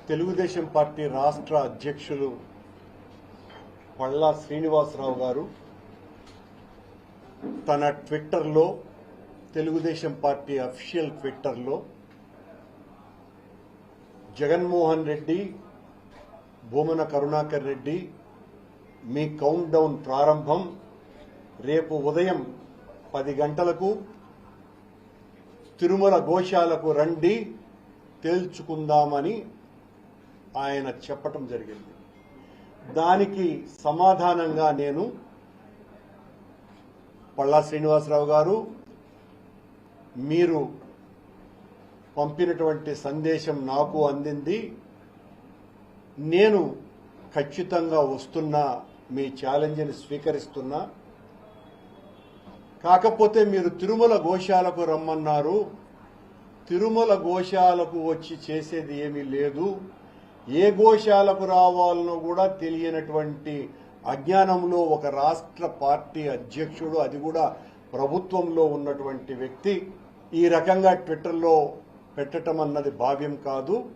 Telugu Desam party రాష్ట్ర అధ్యక్షులు పళ్ళా శ్రీనివాసరావు గారు తన ట్విట్టర్లో తెలుగుదేశం పార్టీ అఫీషియల్ ట్విట్టర్లో జగన్మోహన్ రెడ్డి, భూమన కరుణాకర్ రెడ్డి మీ కౌంట్ డౌన్ ప్రారంభం రేపు ఉదయం 10 గంటలకు తిరుమల గోశాలకు రండి తేల్చుకుందామని ఆయన చెప్పటం జరిగింది. దానికి సమాధానంగా నేను పళ్ళా శ్రీనివాసరావు గారు మీరు పంపినటువంటి సందేశం నాకు అందింది, నేను ఖచ్చితంగా వస్తున్నా, మీ ఛాలెంజ్ని స్వీకరిస్తున్నా. కాకపోతే మీరు తిరుమల గోశాలకు రమ్మన్నారు, తిరుమల గోశాలకు వచ్చి చేసేది ఏమీ లేదు, ఏ గోశాలకు రావాలనో కూడా తెలియనటువంటి అజ్ఞానంలో ఒక రాష్ట్ర పార్టీ అధ్యక్షుడు, అది కూడా ప్రభుత్వంలో ఉన్నటువంటి వ్యక్తి ఈ రకంగా ట్విట్టర్లో పెట్టడం అన్నది భావ్యం కాదు.